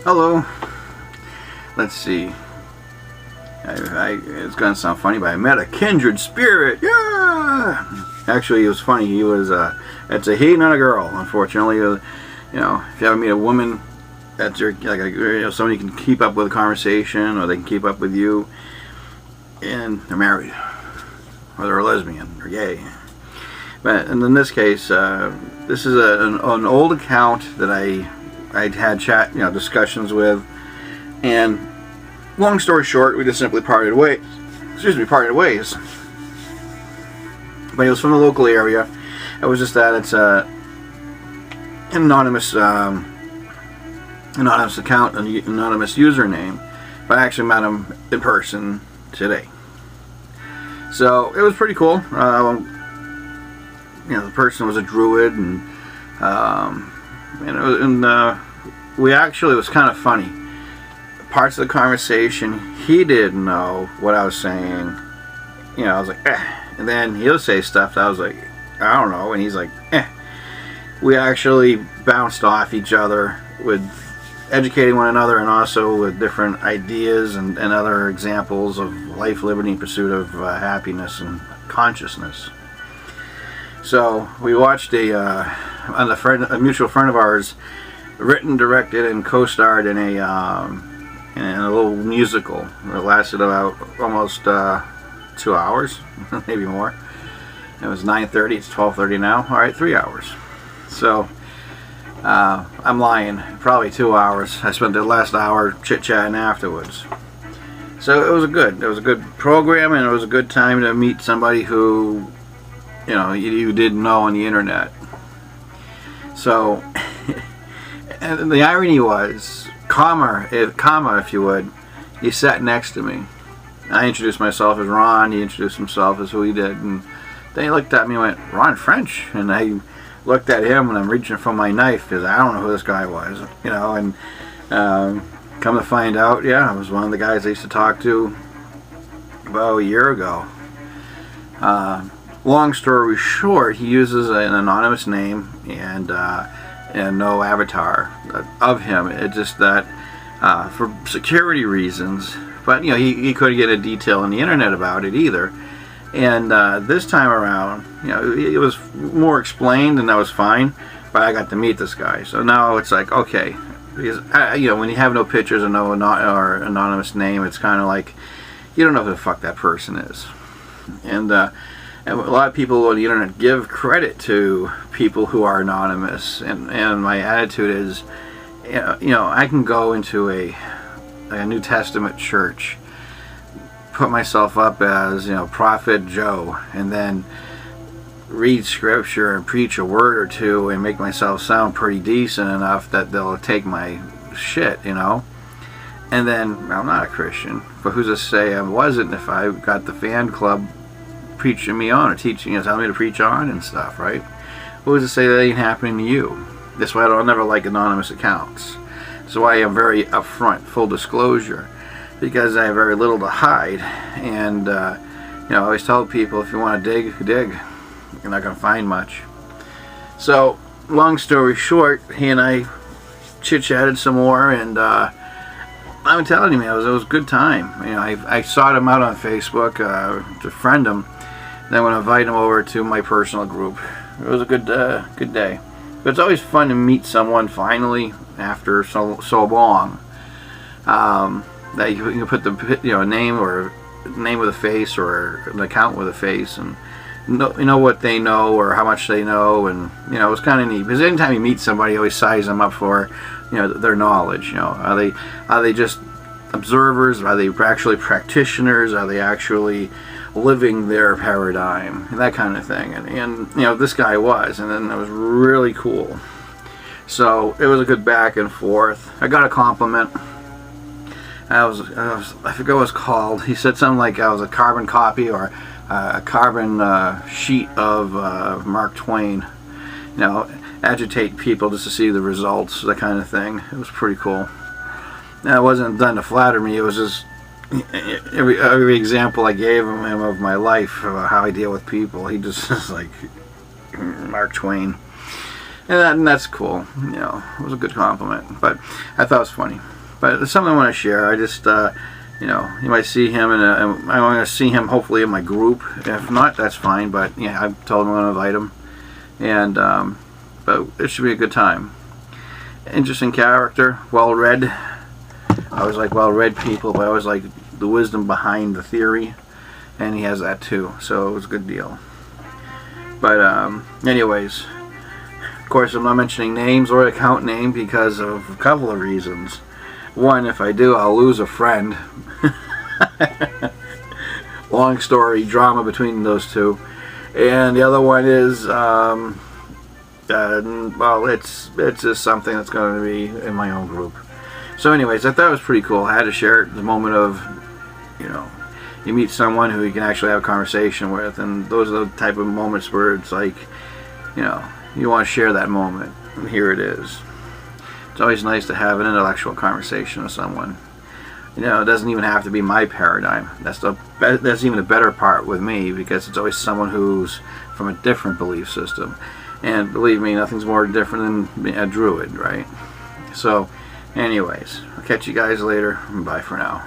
Hello. Let's see. It's gonna sound funny, but I met a kindred spirit. Yeah. Actually, it was funny. He was. It's a he, not a girl. Unfortunately, you know, if you ever meet a woman that's your somebody you can keep up with a conversation, or they can keep up with you, and they're married, or they're a lesbian, or gay. But in this case, this is an old account that I'd had discussions with, and long story short, we just simply parted ways. Parted ways. But he was from the local area. It was just that it's an anonymous account, an anonymous username. But I actually met him in person today. So it was pretty cool. The person was a druid, and we actually, it was kind of funny. Parts of the conversation, he didn't know what I was saying. I was like, eh. And then he'll say stuff that I was like, I don't know. And he's like, eh. We actually bounced off each other with educating one another, and also with different ideas and other examples of life, liberty, and pursuit of happiness and consciousness. So we watched a mutual friend of ours, written, directed, and co-starred in a little musical. It lasted about almost 2 hours, maybe more. It was 9:30. It's 12:30 now. All right, 3 hours. So I'm lying. Probably 2 hours. I spent the last hour chit-chatting afterwards. So it was a good program, and it was a good time to meet somebody who you didn't know on the internet. So, and the irony was, if you would, he sat next to me. I introduced myself as Ron. He introduced himself as who he did, and then he looked at me and went, "Ron French," and I looked at him, and I'm reaching for my knife because I don't know who this guy was, and come to find out, yeah, I was one of the guys I used to talk to about a year ago. Long story short, he uses an anonymous name and no avatar of him. It's just that for security reasons, but he couldn't get a detail on the internet about it either. And this time around, it was more explained, and that was fine. But I got to meet this guy, so now it's like, okay, because when you have no pictures or no anonymous name, it's kind of like you don't know who the fuck that person is. And a lot of people on the internet give credit to people who are anonymous, and my attitude is, I can go into a New Testament church, put myself up as Prophet Joe, and then read scripture and preach a word or two and make myself sound pretty decent enough that they'll take my shit, and then I'm not a Christian, but who's to say I wasn't if I got the fan club preaching me on, or teaching, telling me to preach on and stuff, right? Who's to say that ain't happening to you? That's why I don't never like anonymous accounts. That's why I'm very upfront, full disclosure, because I have very little to hide. And I always tell people, if you want to dig, dig. You're not going to find much. So, long story short, he and I chit-chatted some more, and I'm telling you, man, it was a good time. I sought him out on Facebook to friend him. Then I'm going to invite him over to my personal group. It was a good day. But it's always fun to meet someone finally after so long. That you can put the name or name with a face, or an account with a face, and know what they know or how much they know, and it was kind of neat. Because anytime you meet somebody, you always size them up for their knowledge. Are they just observers? Are they actually practitioners? Are they actually living their paradigm, and that kind of thing? And this guy was, and then it was really cool. So it was a good back and forth. I got a compliment. I forget what it's called. He said something like I was a carbon copy, or a carbon sheet of Mark Twain. Agitate people just to see the results, that kind of thing. It was pretty cool. Now, it wasn't done to flatter me. It was just every example I gave him of my life, of how I deal with people. He just is like Mark Twain. and that's cool. You know, it was a good compliment. But I thought it was funny. But it's something I want to share. I just, you know, you might see him I'm going to see him hopefully in my group. If not, that's fine. But yeah, I told him I'm going to invite him, and but it should be a good time. Interesting character, well read. I always like well read people, but I always like the wisdom behind the theory, and he has that too. So it was a good deal. But anyways, of course, I'm not mentioning names or account name because of a couple of reasons. One, if I do, I'll lose a friend. Long story, drama between those two. And the other one is, well, it's just something that's going to be in my own group. So anyways, I thought it was pretty cool. I had to share the moment of, you know, you meet someone who you can actually have a conversation with, and those are the type of moments where it's like, you know, you want to share that moment, and here it is. It's always nice to have an intellectual conversation with someone. You know, it doesn't even have to be my paradigm. That's even the better part with me, because it's always someone who's from a different belief system. And believe me, nothing's more different than a druid, right? So, anyways, I'll catch you guys later. Bye for now.